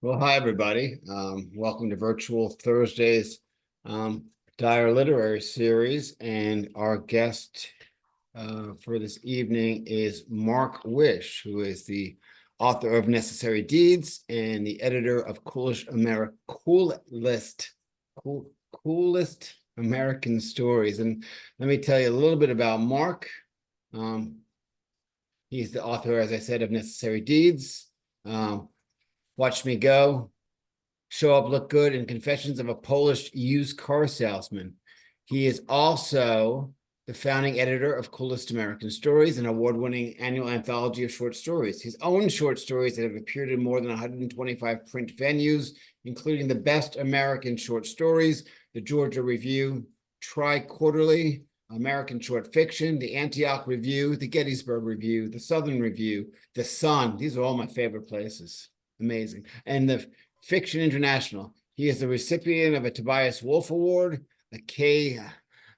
Well, hi, everybody. Welcome to Virtual Thursdays Dire Literary Series. And our guest for this evening is Mark Wish, who is the author of Necessary Deeds and the editor of Coolest American Stories. And let me tell you a little bit about Mark. He's the author, as I said, of Necessary Deeds, Watch Me Go, Show Up, Look Good, and Confessions of a Polish Used Car Salesman. He is also the founding editor of Coolest American Stories, an award-winning annual anthology of short stories. His own short stories that have appeared in more than 125 print venues, including the Best American Short Stories, the Georgia Review, TriQuarterly, American Short Fiction, the Antioch Review, the Gettysburg Review, the Southern Review, the Sun. These are all my favorite places. Amazing. And the Fiction International. He is the recipient of a Tobias Wolff Award, a Kay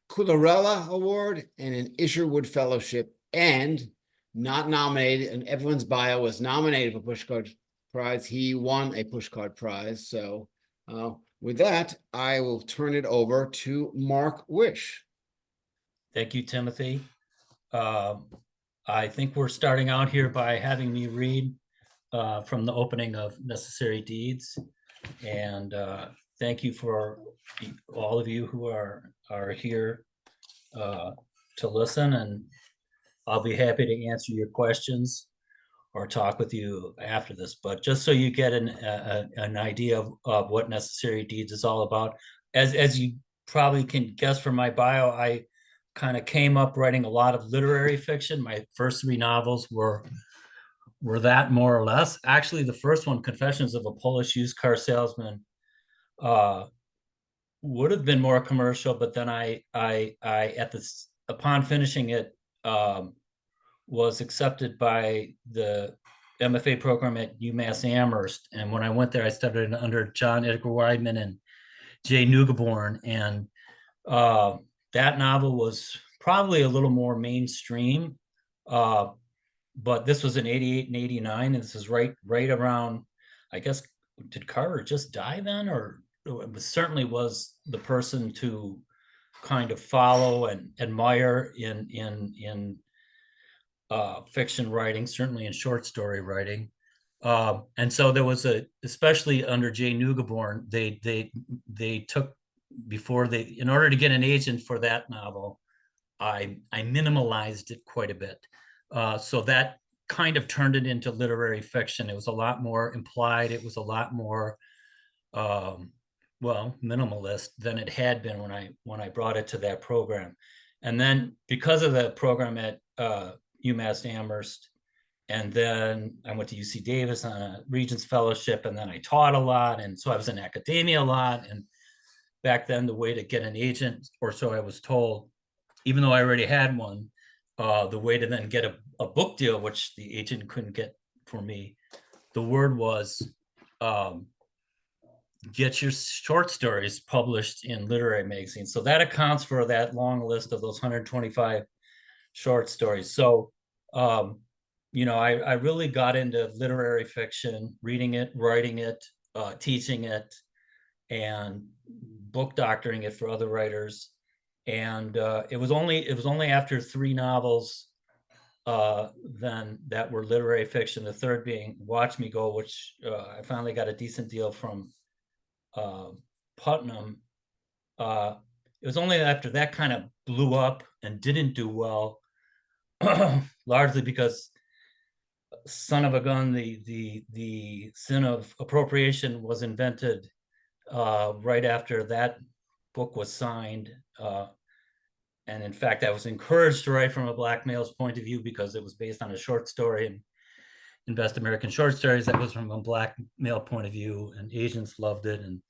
Cattarulla Award, and an Isherwood Fellowship, and not nominated, and everyone's bio was nominated for Pushcart Prize. He won a Pushcart Prize. So with that, I will turn it over to Mark Wish. Thank you, Timothy. I think we're starting out here by having me read from the opening of Necessary Deeds. And thank you for all of you who are here to listen. And I'll be happy to answer your questions or talk with you after this. But just so you get an idea of what Necessary Deeds is all about, as you probably can guess from my bio, I kind of came up writing a lot of literary fiction. My first 3 novels were that, more or less. Actually, the first one, Confessions of a Polish Used Car Salesman, would have been more commercial, but then upon finishing it, was accepted by the MFA program at UMass Amherst. And when I went there, I studied under John Edgar Wideman and Jay Neugebauer. And that novel was probably a little more mainstream. But this was in 88 and 89, and this is right around, I guess, did Carter just die then? Or it certainly was the person to kind of follow and admire in fiction writing, certainly in short story writing. And so there was especially under Jay Neugebauer, they took, in order to get an agent for that novel, I minimalized it quite a bit. So that kind of turned it into literary fiction. It was a lot more implied. It was a lot more, minimalist than it had been when I brought it to that program. And then because of the program at UMass Amherst, and then I went to UC Davis on a Regents Fellowship, and then I taught a lot. And so I was in academia a lot. And back then, the way to get an agent, or so I was told, even though I already had one, the way to then get a book deal, which the agent couldn't get for me, the word was get your short stories published in literary magazines. So that accounts for that long list of those 125 short stories. So, I really got into literary fiction, reading it, writing it, teaching it, and book doctoring it for other writers. And it was only after 3 novels then that were literary fiction, the third being Watch Me Go, which I finally got a decent deal from Putnam. It was only after that kind of blew up and didn't do well, largely because son of a gun, the sin of appropriation was invented right after that book was signed. And in fact, I was encouraged to write from a Black male's point of view because it was based on a short story, and in Best American Short Stories, that was from a Black male point of view, and Asians loved it, and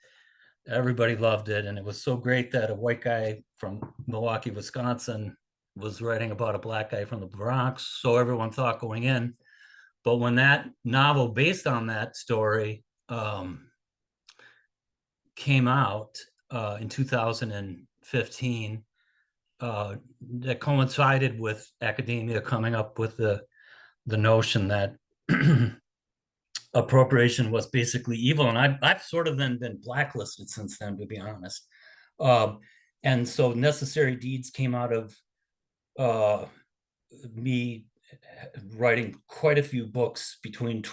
everybody loved it. And it was so great that a white guy from Milwaukee, Wisconsin was writing about a Black guy from the Bronx, so everyone thought going in. But when that novel based on that story came out in 2015, that coincided with academia coming up with the notion that appropriation was basically evil. And I've sort of then been blacklisted since then, to be honest. And so Necessary Deeds came out of me writing quite a few books between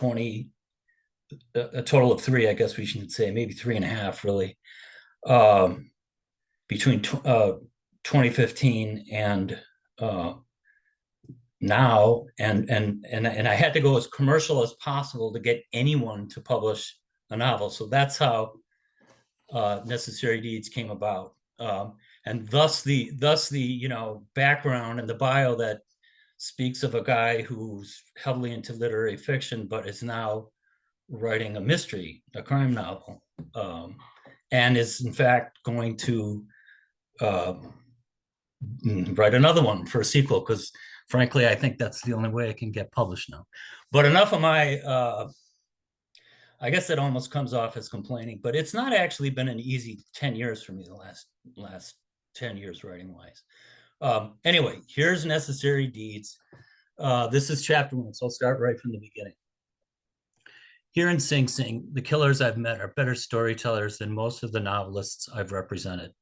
a total of 3, I guess we should say, maybe 3.5 really, between 2015 and now, and I had to go as commercial as possible to get anyone to publish a novel. So that's how Necessary Deeds came about, and thus the background and the bio that speaks of a guy who's heavily into literary fiction, but is now writing a mystery, a crime novel, and is in fact going to write another one for a sequel, because frankly, I think that's the only way it can get published now. But enough of my, I guess it almost comes off as complaining, but it's not actually been an easy 10 years for me, the last 10 years writing wise. Anyway, here's Necessary Deeds. This is chapter 1, so I'll start right from the beginning. Here in Sing Sing, the killers I've met are better storytellers than most of the novelists I've represented.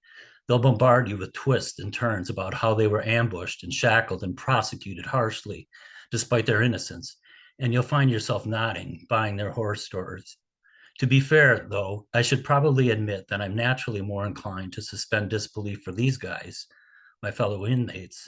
They'll bombard you with twists and turns about how they were ambushed and shackled and prosecuted harshly, despite their innocence, and you'll find yourself nodding, buying their horror stories. To be fair, though, I should probably admit that I'm naturally more inclined to suspend disbelief for these guys, my fellow inmates,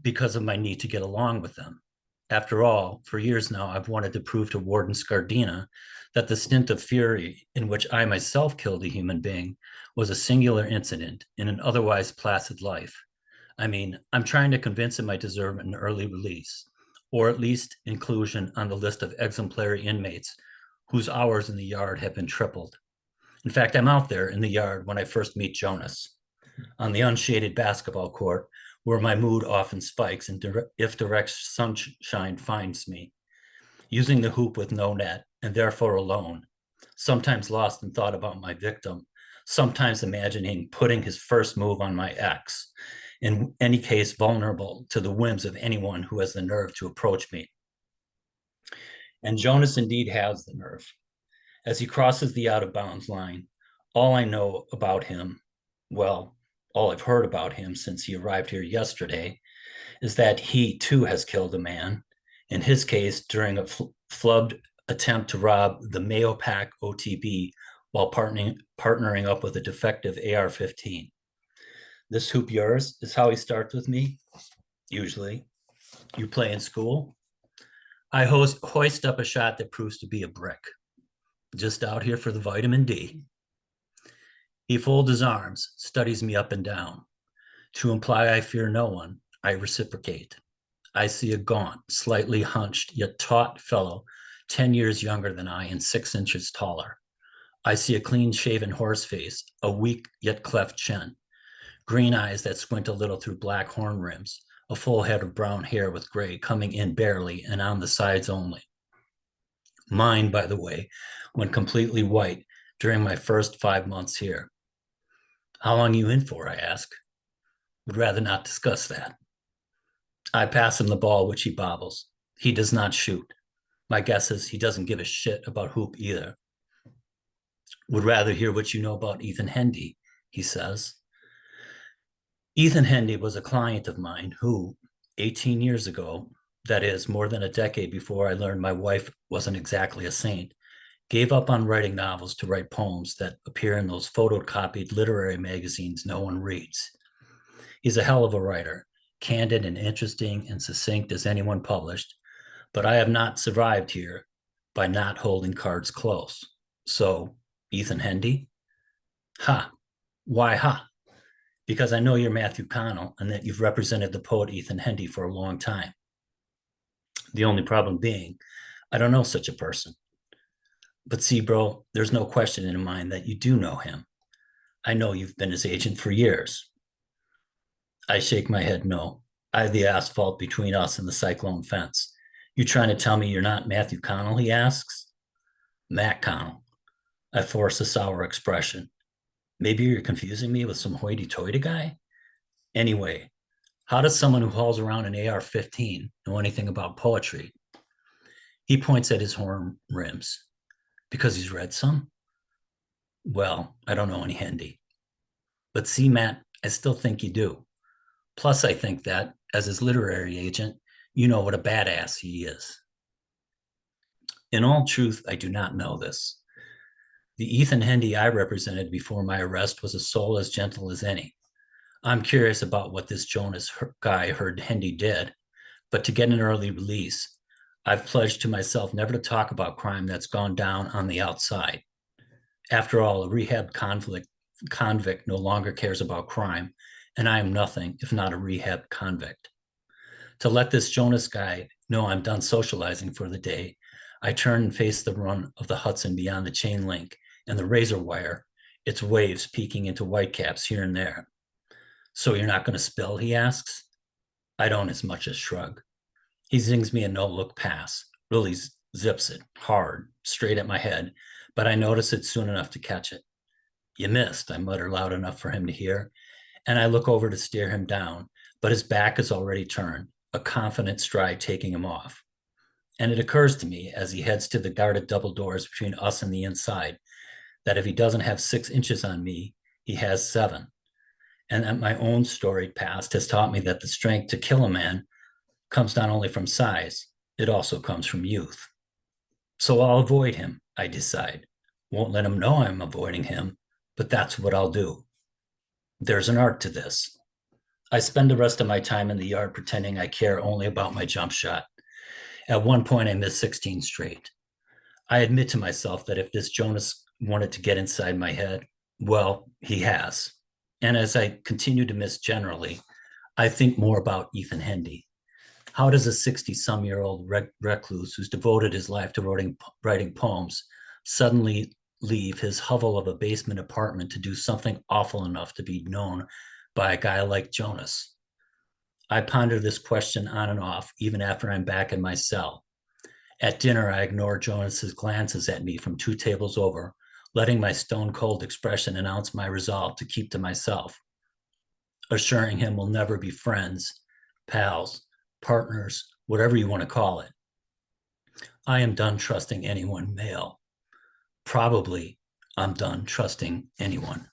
because of my need to get along with them. After all, for years now, I've wanted to prove to Warden Scardina that the stint of fury in which I myself killed a human being was a singular incident in an otherwise placid life. I mean, I'm trying to convince him I deserve an early release, or at least inclusion on the list of exemplary inmates whose hours in the yard have been tripled. In fact, I'm out there in the yard when I first meet Jonas, on the unshaded basketball court, where my mood often spikes and if direct sunshine finds me, using the hoop with no net and therefore alone, sometimes lost in thought about my victim, sometimes imagining putting his first move on my ex, in any case vulnerable to the whims of anyone who has the nerve to approach me. And Jonas indeed has the nerve. As he crosses the out-of-bounds line, all I know about him, well, all I've heard about him since he arrived here yesterday, is that he too has killed a man, in his case during a flubbed attempt to rob the Mayo Pack OTB while partnering up with a defective AR-15. This hoop yours is how he starts with me, usually. You play in school? I hoist up a shot that proves to be a brick. Just out here for the vitamin D. He folds his arms, studies me up and down. To imply I fear no one, I reciprocate. I see a gaunt, slightly hunched, yet taut fellow, 10 years younger than I and 6 inches taller. I see a clean-shaven horse face, a weak yet cleft chin, green eyes that squint a little through black horn rims, a full head of brown hair with gray coming in barely and on the sides only. Mine, by the way, went completely white during my first 5 months here. How long are you in for, I ask. Would rather not discuss that. I pass him the ball, which he bobbles. He does not shoot. My guess is he doesn't give a shit about hoop either. Would rather hear what you know about Ethan Hendy, he says. Ethan Hendy was a client of mine who, 18 years ago, that is, more than a decade before I learned my wife wasn't exactly a saint, gave up on writing novels to write poems that appear in those photocopied literary magazines no one reads. He's a hell of a writer, candid and interesting and succinct as anyone published, but I have not survived here by not holding cards close. So, Ethan Hendy? Ha. Why ha? Because I know you're Matthew Connell and that you've represented the poet Ethan Hendy for a long time. The only problem being, I don't know such a person. But see, bro, there's no question in mind that you do know him. I know you've been his agent for years. I shake my head no. I have the asphalt between us and the cyclone fence. You trying to tell me you're not Matthew Connell, he asks. Matt Connell. I force a sour expression. Maybe you're confusing me with some hoity-toity guy? Anyway, how does someone who hauls around an AR-15 know anything about poetry? He points at his horn rims. Because he's read some? Well, I don't know any Hindi. But see, Matt, I still think you do. Plus, I think that, as his literary agent, you know what a badass he is. In all truth, I do not know this. The Ethan Hendy I represented before my arrest was a soul as gentle as any. I'm curious about what this Jonas guy heard Hendy did, but to get an early release, I've pledged to myself never to talk about crime that's gone down on the outside. After all, a rehab convict no longer cares about crime, and I am nothing if not a rehab convict. To let this Jonas guy know I'm done socializing for the day, I turn and face the run of the Hudson beyond the chain link and the razor wire, its waves peeking into whitecaps here and there. So you're not going to spill, he asks. I don't as much as shrug. He zings me a no-look pass, really zips it hard, straight at my head, but I notice it soon enough to catch it. You missed, I mutter loud enough for him to hear, and I look over to steer him down, but his back is already turned, a confident stride taking him off. And it occurs to me as he heads to the guarded double doors between us and the inside that if he doesn't have 6 inches on me, he has 7. And that my own storied past has taught me that the strength to kill a man comes not only from size, it also comes from youth. So I'll avoid him, I decide. Won't let him know I'm avoiding him, but that's what I'll do. There's an art to this. I spend the rest of my time in the yard pretending I care only about my jump shot. At one point, I missed 16 straight. I admit to myself that if this Jonas wanted to get inside my head, well, he has. And as I continue to miss generally, I think more about Ethan Hendy. How does a 60-some-year-old recluse who's devoted his life to writing poems suddenly leave his hovel of a basement apartment to do something awful enough to be known by a guy like Jonas? I ponder this question on and off, even after I'm back in my cell. At dinner, I ignore Jonas's glances at me from 2 tables over, letting my stone-cold expression announce my resolve to keep to myself, assuring him we'll never be friends, pals, partners, whatever you want to call it. I am done trusting anyone male. Probably I'm done trusting anyone.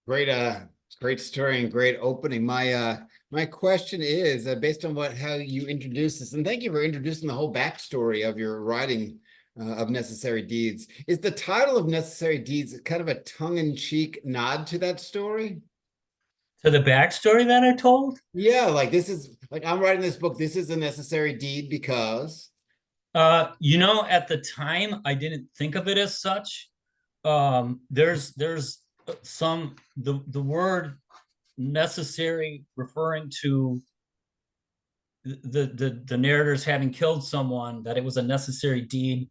Great story and great opening. My question is based on how you introduced this, and thank you for introducing the whole backstory of your writing of Necessary Deeds. Is the title of Necessary Deeds kind of a tongue-in-cheek nod to that story? To the backstory that I told? Yeah, like this is like I'm writing this book. This is a necessary deed because. At the time, I didn't think of it as such. There's the word necessary referring to the narrators having killed someone, that it was a necessary deed.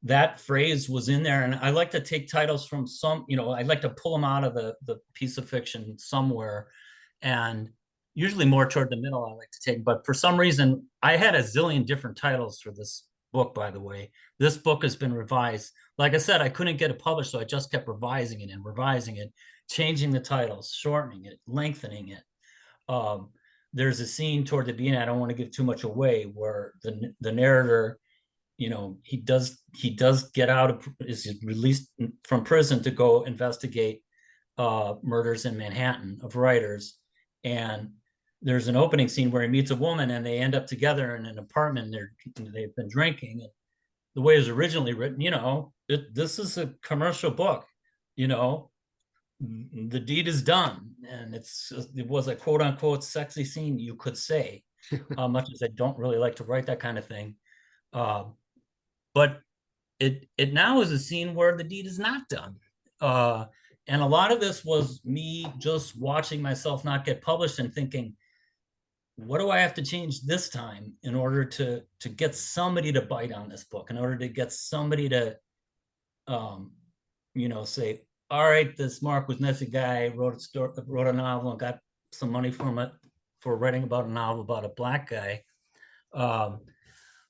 That phrase was in there, and I like to take titles from I like to pull them out of the piece of fiction somewhere, and usually more toward the middle I like to take. But for some reason, I had a zillion different titles for this book, by the way. This book has been revised. Like I said, I couldn't get it published, so I just kept revising it and revising it, changing the titles, shortening it, lengthening it. There's a scene toward the beginning, I don't want to give too much away, where the narrator, he does get is released from prison to go investigate murders in Manhattan of writers. And there's an opening scene where he meets a woman and they end up together in an apartment. They've been drinking. And the way it was originally written, this is a commercial book, the deed is done. And it was a quote unquote sexy scene, you could say, much as I don't really like to write that kind of thing. But it now is a scene where the deed is not done. And a lot of this was me just watching myself not get published and thinking, what do I have to change this time in order to get somebody to bite on this book, in order to get somebody to, say, all right, this Mark Wisniewski guy wrote a novel and got some money from it for writing about a novel about a black guy.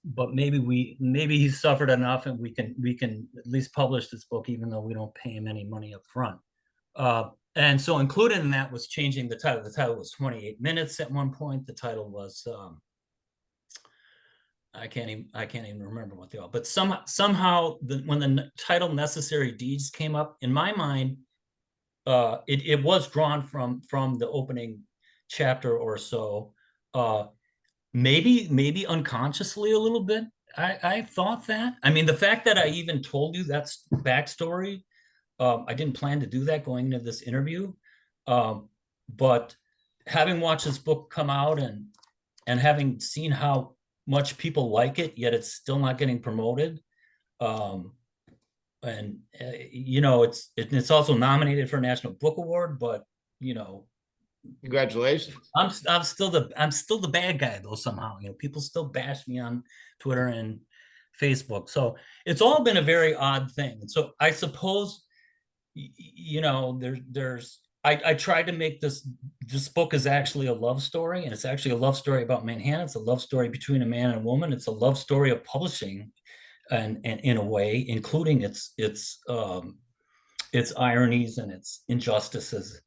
But maybe he suffered enough, and we can at least publish this book, even though we don't pay him any money up front. And so included in that was changing the title. The title was 28 Minutes at one point. The title was I can't even remember what they are. But somehow when the title Necessary Deeds came up in my mind, it was drawn from the opening chapter or so. Maybe unconsciously a little bit. I thought that. I mean, the fact that I even told you that's backstory, I didn't plan to do that going into this interview. But having watched this book come out and having seen how much people like it, yet it's still not getting promoted. And it's also nominated for a National Book Award, but Congratulations. I'm still the bad guy though somehow. People still bash me on Twitter and Facebook. So it's all been a very odd thing. And so I suppose I tried to make this book is actually a love story, and it's actually a love story about Manhattan. It's a love story between a man and a woman. It's a love story of publishing, and in a way, including its ironies and its injustices.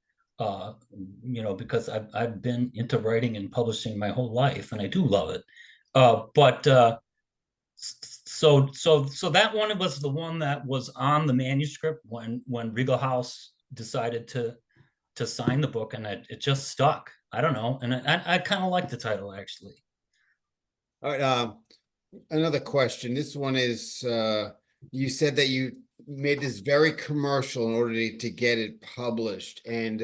Because I've been into writing and publishing my whole life, and I do love it. So that one was the one that was on the manuscript when Regal House decided to sign the book, and it just stuck. I don't know, and I kind of like the title actually. All right. Another question. This one is, you said that you made this very commercial in order to get it published. And,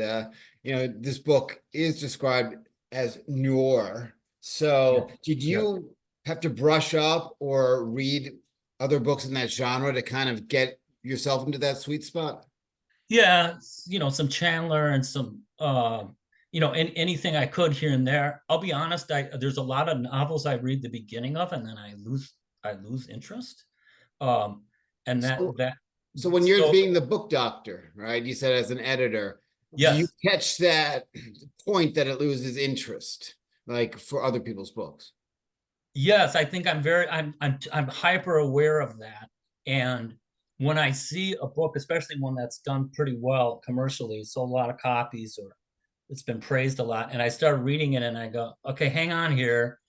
this book is described as noir. So did you have to brush up or read other books in that genre to kind of get yourself into that sweet spot? Yeah, some Chandler and some, anything I could here and there. I'll be honest, there's a lot of novels I read the beginning of, and then I lose interest. And So when you're being the book doctor, right? You said as an editor, yes. Do you catch that point that it loses interest, like for other people's books? Yes, I think I'm hyper aware of that. And when I see a book, especially one that's done pretty well commercially, sold a lot of copies or it's been praised a lot, and I start reading it and I go, okay, hang on here.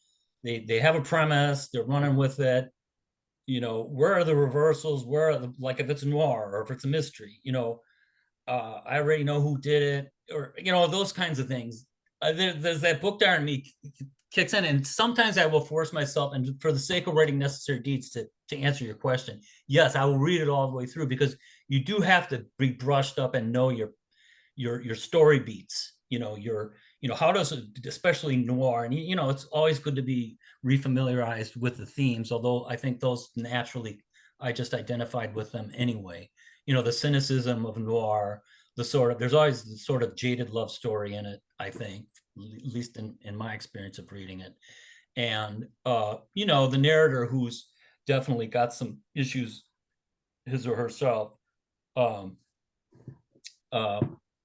They have a premise, they're running with it. Where are the reversals? Like if it's noir or if it's a mystery, I already know who did it, or those kinds of things. There's that book darn me kicks in, and sometimes I will force myself, and for the sake of writing Necessary Deeds, to answer your question, yes, I will read it all the way through, because you do have to be brushed up and know your story beats. How does it, especially noir, and it's always good to be refamiliarized with the themes, although I think those naturally I just identified with them anyway. The cynicism of noir, there's always the sort of jaded love story in it, I think, at least in my experience of reading it. And the narrator, who's definitely got some issues, his or herself.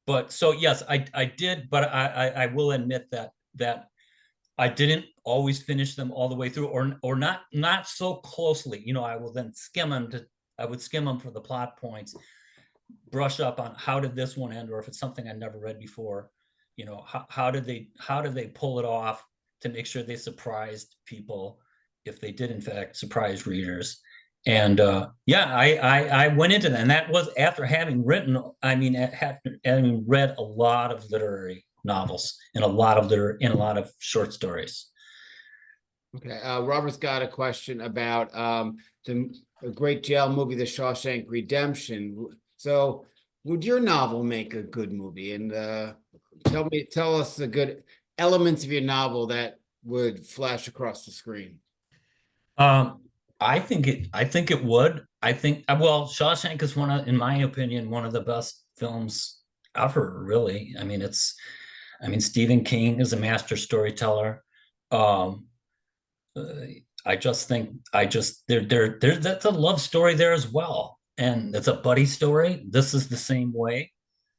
But so yes, I did, but I will admit that I didn't always finish them all the way through, or not so closely. I will then skim them I would skim them for the plot points, brush up on how did this one end, or if it's something I never read before, how did they pull it off to make sure they surprised people, if they did in fact surprise readers. And I went into that, and that was after having having read a lot of literary novels and a lot of short stories. Okay, Robert's got a question about the great jail movie, The Shawshank Redemption. So, would your novel make a good movie? And tell us the good elements of your novel that would flash across the screen. I think it would. Well, Shawshank is in my opinion, one of the best films ever, really. Stephen King is a master storyteller. I just think that's a love story there as well, and it's a buddy story. This is the same way.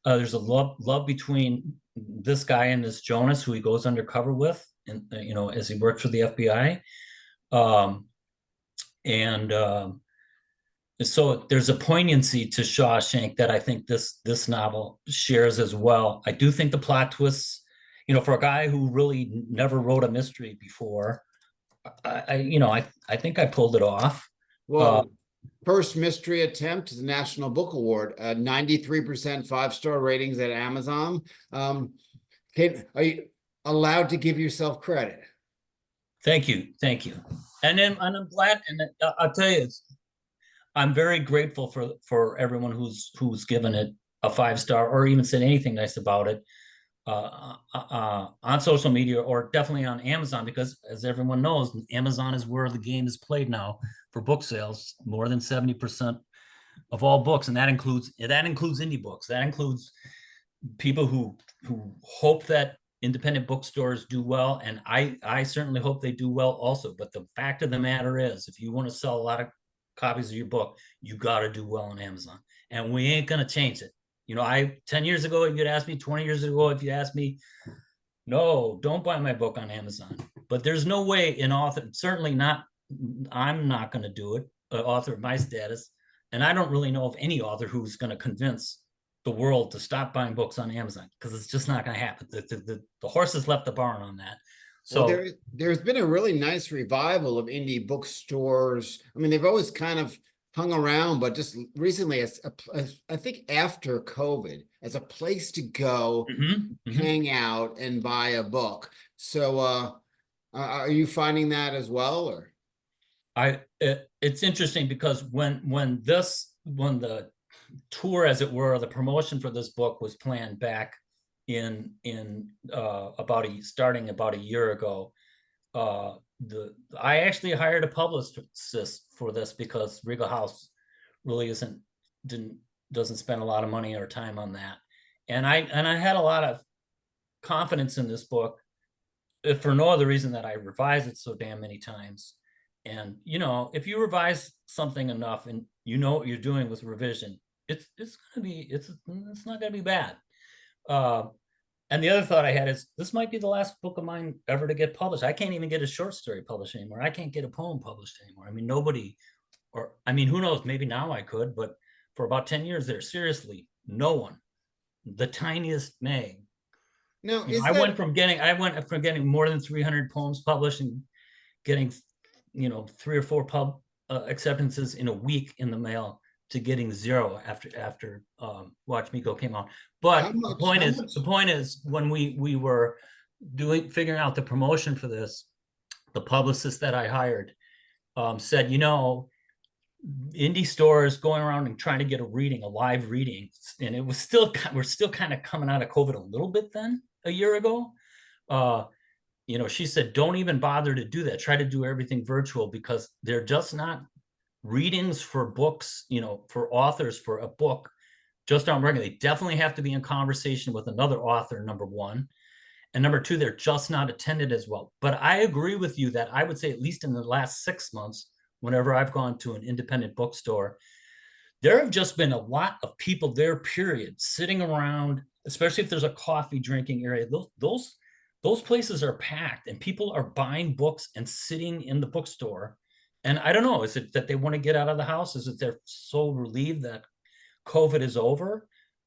There's a love between this guy and this Jonas, who he goes undercover with, and as he works for the FBI. So there's a poignancy to Shawshank that I think this novel shares as well. I do think the plot twists, for a guy who really never wrote a mystery before, I think I pulled it off. Uh, Well, first mystery attempt, the National Book Award, 93% 5-star ratings at Amazon. Are you allowed to give yourself credit? Thank you, thank you. And I'm glad, and I'll tell you, I'm very grateful for everyone who's given it a 5-star or even said anything nice about it on social media or definitely on Amazon, because as everyone knows, Amazon is where the game is played now for book sales. More than 70% of all books, and that includes indie books. That includes people who hope that independent bookstores do well, and I certainly hope they do well also. But the fact of the matter is, if you want to sell a lot of copies of your book, you got to do well on Amazon, and we ain't gonna change it. You know, 10 years ago, if you'd asked me, 20 years ago, if you asked me, no, don't buy my book on Amazon. But there's no way an author, certainly not, I'm not going to do it, an author of my status. And I don't really know of any author who's going to convince the world to stop buying books on Amazon, because it's just not going to happen. The horse has left the barn on that. Well, So there's been a really nice revival of indie bookstores. I mean, they've always kind of hung around, but just recently, I think after COVID, as a place to go, hang out and buy a book. So, are you finding that as well, or? It's interesting because when the tour, as it were, the promotion for this book was planned back in starting about a year ago. I actually hired a publicist for this because Regal House really doesn't spend a lot of money or time on that, and I had a lot of confidence in this book, if for no other reason that I revised it so damn many times. And you know, if you revise something enough and you know what you're doing with revision, it's not gonna be bad. And the other thought I had is, this might be the last book of mine ever to get published. I can't even get a short story published anymore. I can't get a poem published anymore. I mean, nobody, or I mean, who knows? Maybe now I could, but for about 10 years there, seriously, no one, the tiniest mag. Now, You know, I went from getting more than 300 poems published and getting, 3 or 4 acceptances in a week in the mail to getting 0 after Watch Me Go came out. But the point is, when we were figuring out the promotion for this, the publicist that I hired said, indie stores going around and trying to get a live reading, and we're still kind of coming out of COVID a little bit then, a year ago. She said, don't even bother to do that. Try to do everything virtual, because they're just not readings for books, for authors for a book just aren't working. They definitely have to be in conversation with another author, number one. And number two, they're just not attended as well. But I agree with you that I would say, at least in the last 6 months, whenever I've gone to an independent bookstore, there have just been a lot of people there, period, sitting around, especially if there's a coffee drinking area. Those places are packed and people are buying books and sitting in the bookstore. And I don't know, is it that they want to get out of the house? Is it they're so relieved that COVID is over?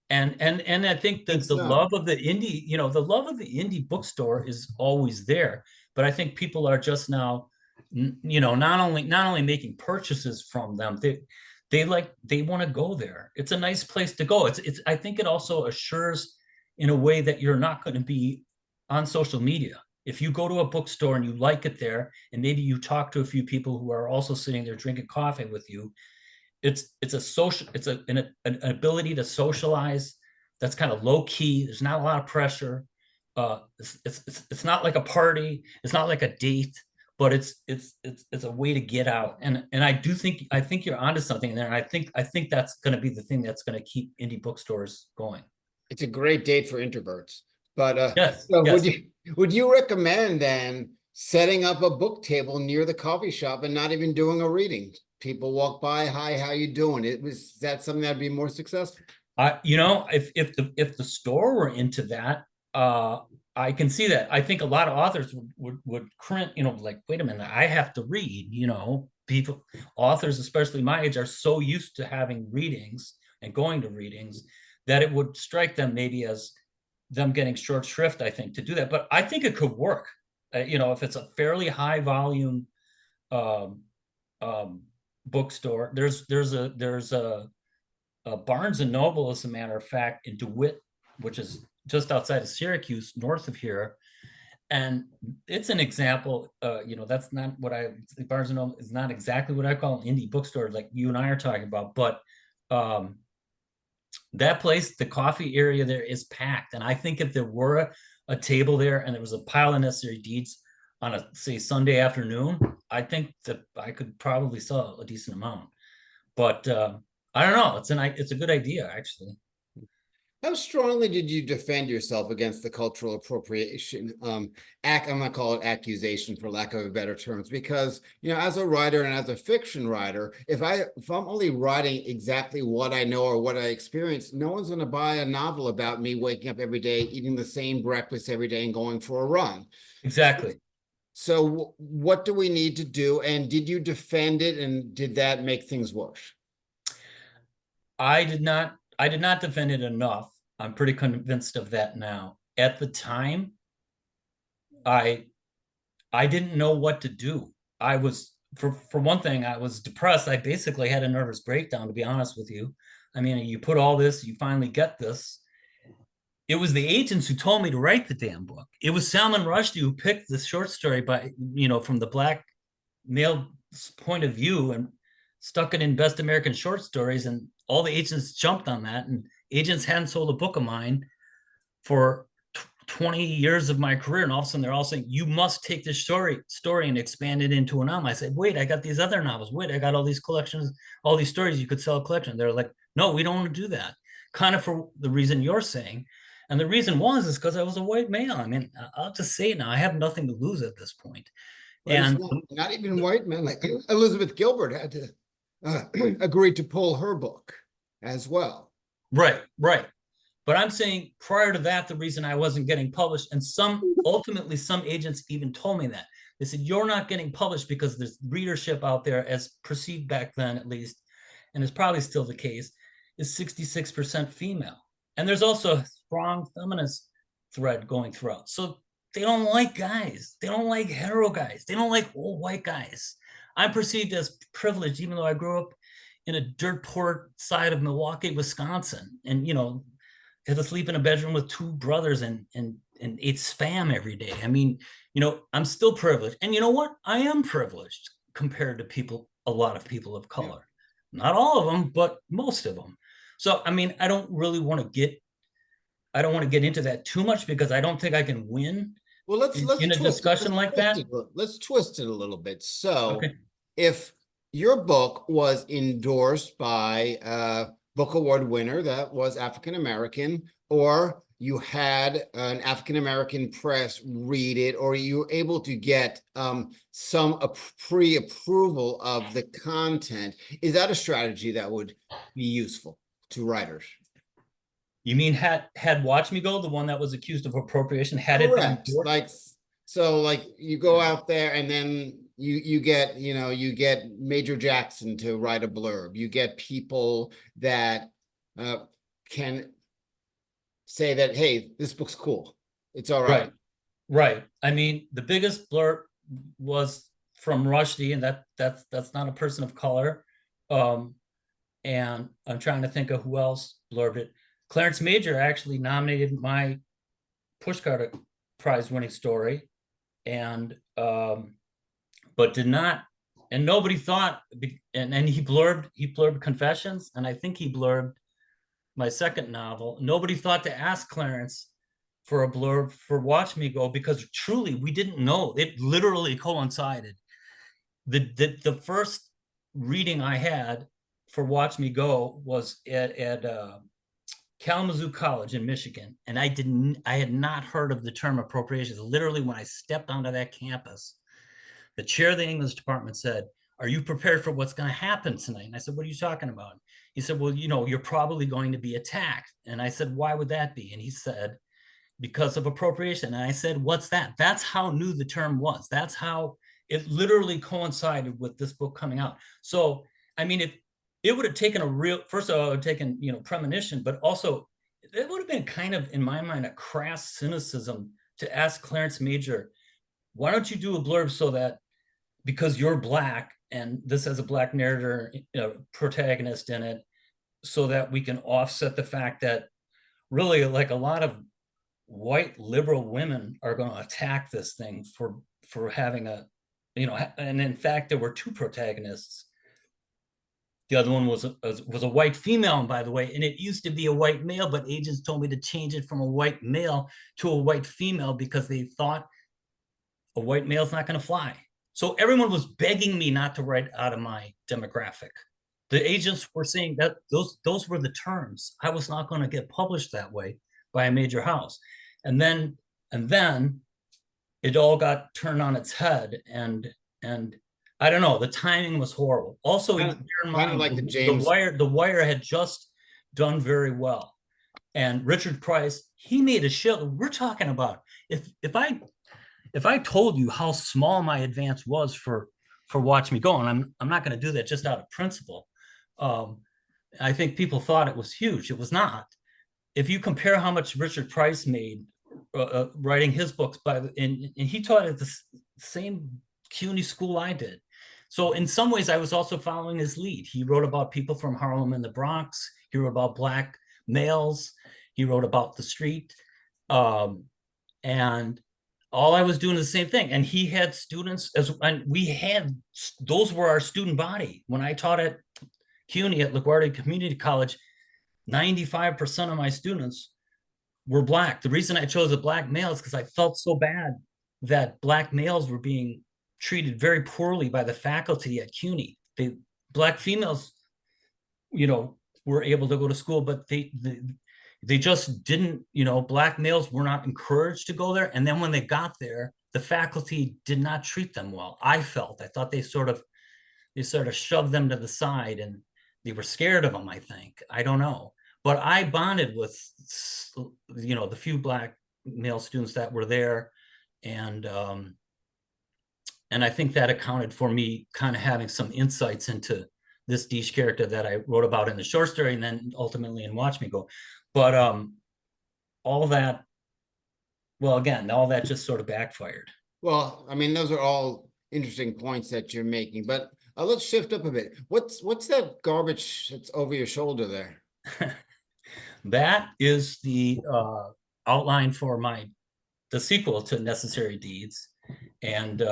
And I think that the love of the indie bookstore is always there. But I think people are just now, not only making purchases from them, they want to go there. It's a nice place to go. I think it also assures in a way that you're not going to be on social media. If you go to a bookstore and you like it there, and maybe you talk to a few people who are also sitting there drinking coffee with you, it's an ability to socialize that's kind of low key. There's not a lot of pressure. It's not like a party. It's not like a date, but it's a way to get out. And I think you're onto something there. And I think that's going to be the thing that's going to keep indie bookstores going. It's a great date for introverts. But yes, so yes. would you recommend then setting up a book table near the coffee shop and not even doing a reading? People walk by, hi, how you doing? Is that something that'd be more successful? If the store were into that, I can see that. I think a lot of authors would cringe, like, wait a minute, I have to read. Authors, especially my age, are so used to having readings and going to readings that it would strike them maybe as them getting short shrift, I think, to do that. But I think it could work. if it's a fairly high volume um, um, bookstore, there's a Barnes and Noble, as a matter of fact, in DeWitt, which is just outside of Syracuse, north of here. And it's an example, that's not what Barnes and Noble is not exactly what I call an indie bookstore, like you and I are talking about, but that place, the coffee area there is packed. And I think if there were a table there and there was a pile of necessary deeds on a, say, Sunday afternoon, I think that I could probably sell a decent amount. But I don't know. It's a good idea, actually. How strongly did you defend yourself against the cultural appropriation? I'm gonna call it accusation for lack of better terms, because as a writer and as a fiction writer, if I'm only writing exactly what I know or what I experienced, no one's gonna buy a novel about me waking up every day, eating the same breakfast every day, and going for a run. Exactly. So what do we need to do? And did you defend it? And did that make things worse? I did not defend it enough. I'm pretty convinced of that now. At the time, I didn't know what to do. I was, for one thing, I was depressed. I basically had a nervous breakdown, to be honest with you. I mean, you put all this, you finally get this. It was the agents who told me to write the damn book. It was Salman Rushdie who picked the short story from the black male point of view and stuck it in Best American Short Stories, and all the agents jumped on that. And agents hadn't sold a book of mine for 20 years of my career, and all of a sudden they're all saying, you must take this story and expand it into a novel. I said, wait, I got these other novels. Wait, I got all these collections, all these stories. You could sell a collection. They're like, no, we don't want to do that. Kind of for the reason you're saying. And the reason is because I was a white male. I mean, I'll just say it now. I have nothing to lose at this point. But and not even white men. Like Elizabeth Gilbert had to agree to pull her book as well. Right. But I'm saying prior to that, the reason I wasn't getting published, and ultimately some agents even told me that. They said, you're not getting published because there's readership out there, as perceived back then at least, and it's probably still the case, is 66% female. And there's also a strong feminist thread going throughout. So they don't like guys. They don't like hetero guys. They don't like old white guys. I'm perceived as privileged, even though I grew up in a dirt poor side of Milwaukee, Wisconsin, and had to sleep in a bedroom with two brothers and ate Spam every day. I mean, I'm still privileged. And you know what? I am privileged compared to a lot of people of color. Yeah. Not all of them, but most of them. So, I mean, I don't want to get into that too much, because I don't think I can win. Well, let's in a discussion like that. Let's twist it a little bit. So if your book was endorsed by a book award winner that was African-American, or you had an African-American press read it, or you were able to get some pre-approval of the content, is that a strategy that would be useful to writers? You mean had Watch Me Go, the one that was accused of appropriation, had Correct. It been like you go out there and then you get Major Jackson to write a blurb. You get people that can say that, hey, this book's cool. It's all right. Right. I mean, the biggest blurb was from Rushdie, and that's not a person of color. And I'm trying to think of who else blurbed it. Clarence Major actually nominated my Pushcart Prize winning story, and but did not, and nobody thought, and he blurbed Confessions, and I think he blurbed my second novel. Nobody thought to ask Clarence for a blurb for Watch Me Go, because truly we didn't know. It literally coincided. The first reading I had for Watch Me Go was at Kalamazoo College in Michigan, and I had not heard of the term appropriations. Literally, when I stepped onto that campus, the chair of the English department said, "Are you prepared for what's going to happen tonight?" And I said, "What are you talking about?" He said, "Well, you're probably going to be attacked." And I said, "Why would that be?" And he said, "Because of appropriation." And I said, "What's that?" That's how new the term was. That's how it literally coincided with this book coming out. So, I mean, if it would have taken first of all, it would have taken, premonition, but also it would have been kind of, in my mind, a crass cynicism to ask Clarence Major, why don't you do a blurb so that because you're Black and this has a Black narrator, protagonist in it, so that we can offset the fact that really like a lot of white liberal women are going to attack this thing for having a, and in fact there were two protagonists. The other one was a white female, and by the way, and it used to be a white male, but agents told me to change it from a white male to a white female because they thought a white male's not going to fly. So everyone was begging me not to write out of my demographic. The agents were saying that those were the terms. I was not going to get published that way by a major house. And then it all got turned on its head, and I don't know, the timing was horrible. Also, Kind of like the Wire had just done very well. And Richard Price, he made a show. We're talking about if I told you how small my advance was for Watch Me Go, and I'm not going to do that just out of principle. I think people thought it was huge. It was not. If you compare how much Richard Price made writing his books, and he taught at the same CUNY school I did. So in some ways, I was also following his lead. He wrote about people from Harlem and the Bronx. He wrote about Black males. He wrote about the street. And all I was doing the same thing. And he had students, and those were our student body. When I taught at CUNY at LaGuardia Community College, 95% of my students were Black. The reason I chose a Black male is because I felt so bad that Black males were being treated very poorly by the faculty at CUNY. Black females, were able to go to school, but they just didn't, Black males were not encouraged to go there. And then when they got there, the faculty did not treat them well. I thought they sort of shoved them to the side, and they were scared of them, I think. I don't know. But I bonded with, the few Black male students that were there. And I think that accounted for me kind of having some insights into this Dish character that I wrote about in the short story and then ultimately in Watch Me Go. But all that just sort of backfired. Well, I mean, those are all interesting points that you're making, but let's shift up a bit. What's that garbage that's over your shoulder there? That is the outline for the sequel to Necessary Deeds, and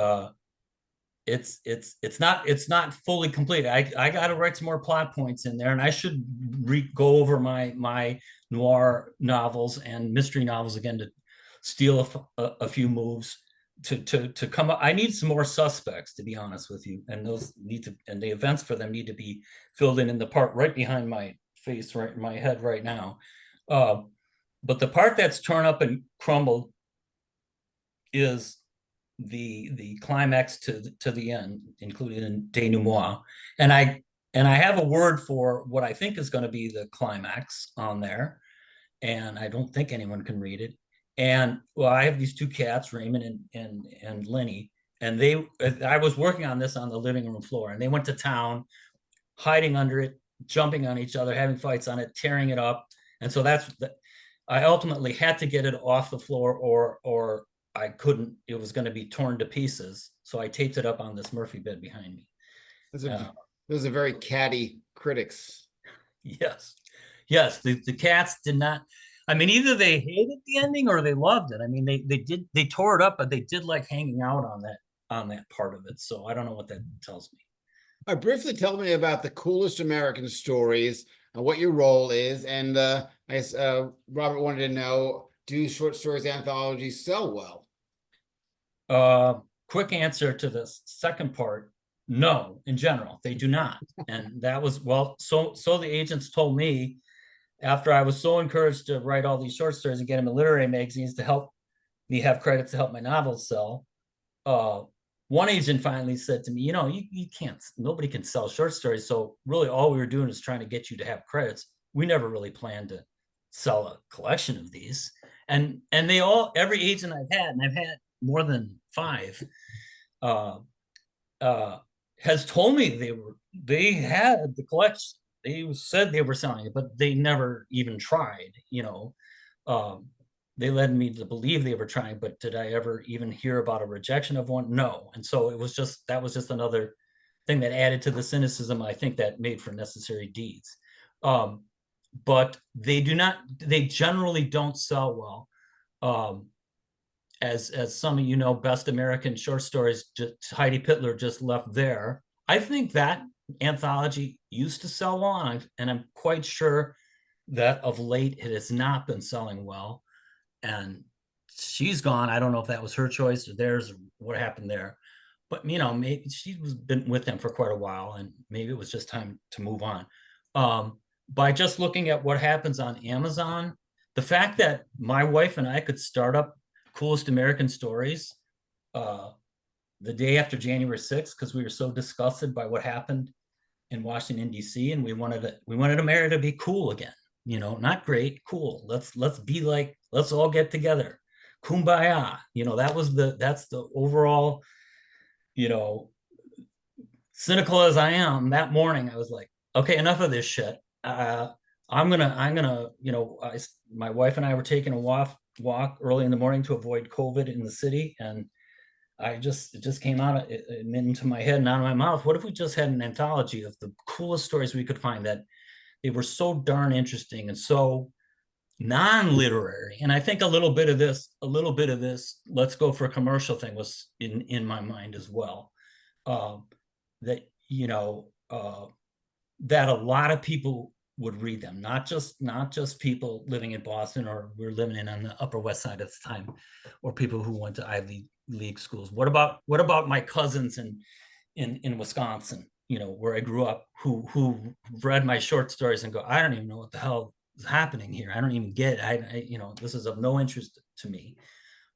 it's not fully complete. I got to write some more plot points in there, and I should go over my noir novels and mystery novels again to steal a few moves to come up. I need some more suspects, to be honest with you, and the events for them need to be filled in the part right behind my face, right in my head right now. But the part that's torn up and crumbled is the climax to the end, including in denouement. And I have a word for what I think is going to be the climax on there, and I don't think anyone can read it. And well, I have these two cats, Raymond and Lenny, and I was working on this on the living room floor, and they went to town, hiding under it, jumping on each other, having fights on it, tearing it up. And so I ultimately had to get it off the floor, or I couldn't. It was going to be torn to pieces. So I taped it up on this Murphy bed behind me. Those are very catty critics. Yes. The cats did not. I mean, either they hated the ending or they loved it. I mean, they tore it up, but they did like hanging out on that part of it. So I don't know what that tells me. All right, briefly tell me about the coolest American stories and what your role is. And I guess Robert wanted to know, do short stories anthologies sell well? Quick answer to the second part: no, in general, they do not. And that was, so the agents told me, after I was so encouraged to write all these short stories and get them in literary magazines to help me have credits to help my novels sell. One agent finally said to me, you can't, nobody can sell short stories. So really all we were doing is trying to get you to have credits. We never really planned to sell a collection of these. And every agent I've had, and I've had more than 5, has told me they had the collection. They said they were selling it, but they never even tried, they led me to believe they were trying, but did I ever even hear about a rejection of one? No. And so that was just another thing that added to the cynicism, I think, that made for Necessary Deeds. But they generally don't sell well. As some of you know, Best American Short Stories, Heidi Pittler just left there. I think that anthology used to sell well, and I'm quite sure that of late it has not been selling well. And she's gone. I don't know if that was her choice or theirs, or what happened there. But maybe she's been with them for quite a while, and maybe it was just time to move on. By just looking at what happens on Amazon, the fact that my wife and I could start up Coolest American Stories the day after January 6th, because we were so disgusted by what happened in Washington, D.C., and we wanted America to be cool again. Not great, cool. Let's be like, let's all get together. Kumbaya. That's the overall, cynical as I am, that morning I was like, okay, enough of this shit. I'm gonna, my wife and I were taking a walk early in the morning to avoid COVID in the city, and it just came out into my head and out of my mouth. What if we just had an anthology of the coolest stories we could find, that they were so darn interesting and so non-literary? And I think a little bit of this, let's go for a commercial thing was in my mind as well. That that a lot of people would read them, not just people living in Boston, or we're living in on the Upper West Side at the time, or people who went to Ivy League schools. What about my cousins in Wisconsin, where I grew up, who read my short stories and go, I don't even know what the hell is happening here. I don't even get it. This is of no interest to me.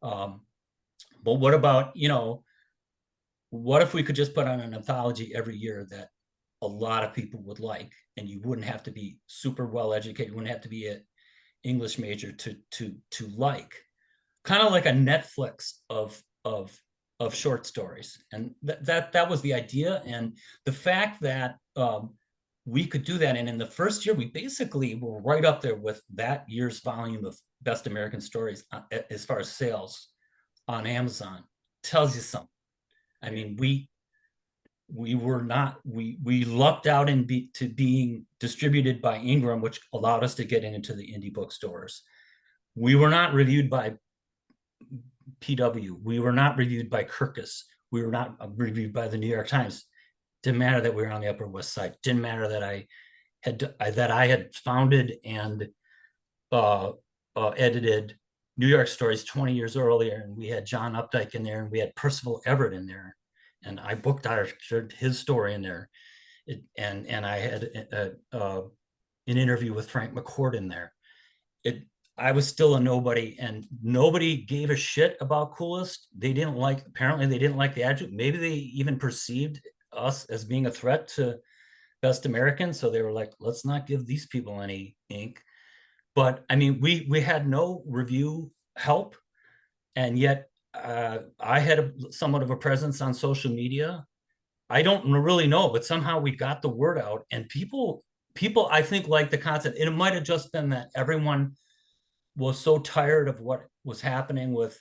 But what about, what if we could just put on an anthology every year that a lot of people would like, and you wouldn't have to be super well educated, you wouldn't have to be an English major to like, kind of like a Netflix of short stories. And that was the idea. And the fact that we could do that, and in the first year we basically were right up there with that year's volume of Best American Stories as far as sales on Amazon, tells you something. I mean, we lucked out to being distributed by Ingram, which allowed us to get into the indie bookstores. We were not reviewed by PW. We were not reviewed by Kirkus. We were not reviewed by the New York Times. Didn't matter that we were on the Upper West Side. Didn't matter that I had founded and edited New York Stories 20 years earlier, and we had John Updike in there, and we had Percival Everett in there, and I booked his story in there, and I had an interview with Frank McCourt in there. I was still a nobody, and nobody gave a shit about Coolest. Apparently they didn't like the adjective. Maybe they even perceived us as being a threat to Best American, so they were like, let's not give these people any ink. But I mean, we had no review help, and yet I had somewhat of a presence on social media. I don't really know, but somehow we got the word out, and people I think liked the concept. It might have just been that everyone was so tired of what was happening with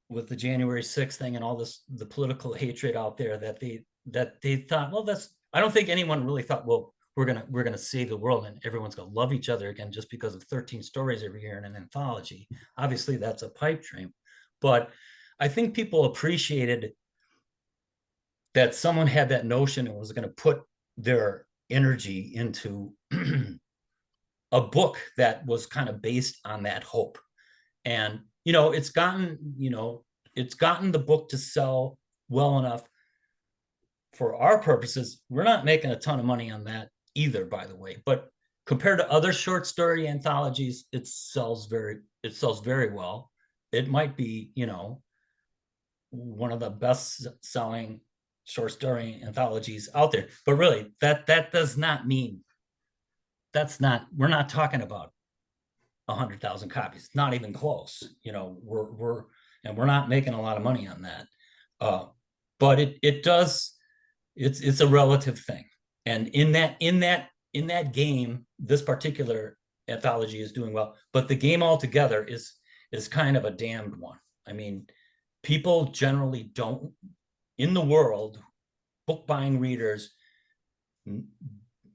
the January 6th thing and all the political hatred out there, that they thought, well, I don't think anyone really thought, well, we're gonna save the world and everyone's gonna love each other again just because of 13 stories every year in an anthology. Obviously, that's a pipe dream, but I think people appreciated that someone had that notion and was going to put their energy into a book that was kind of based on that hope. And it's gotten the book to sell well enough for our purposes. We're not making a ton of money on that either, by the way, but compared to other short story anthologies, it sells very well. It might be, one of the best selling short story anthologies out there, but really that does not mean we're not talking about 100,000 copies, not even close. We're not making a lot of money on that. But it's a relative thing. And in that game, this particular anthology is doing well, but the game altogether is kind of a damned one. I mean, people generally don't, in the world, book buying readers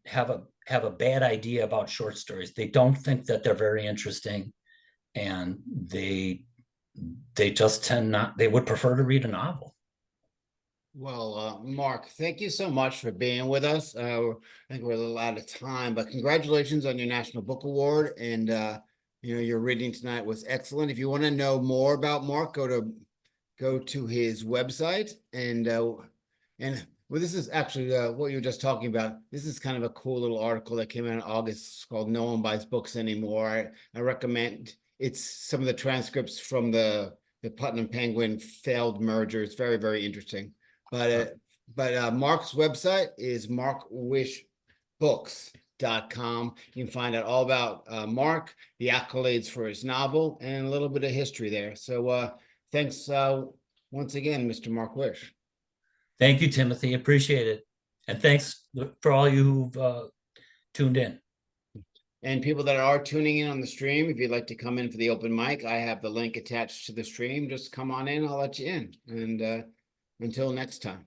have a bad idea about short stories. They don't think that they're very interesting, and they just tend not, they would prefer to read a novel. Well, Mark, thank you so much for being with us. I think we're a little out of time, but congratulations on your National Book Award. And, your reading tonight was excellent. If you want to know more about Mark, go to his website. And well, this is actually what you were just talking about. This is kind of a cool little article that came out in August. It's called "No One Buys Books Anymore." I recommend. It's some of the transcripts from the Putnam Penguin failed merger. It's very, very interesting. But Mark's website is markwishbooks.com. You can find out all about Mark, the accolades for his novel, and a little bit of history there. So thanks once again, Mr. Mark Wish. Thank you, Timothy. Appreciate it. And thanks for all you who've tuned in. And people that are tuning in on the stream, if you'd like to come in for the open mic, I have the link attached to the stream. Just come on in, I'll let you in. And until next time.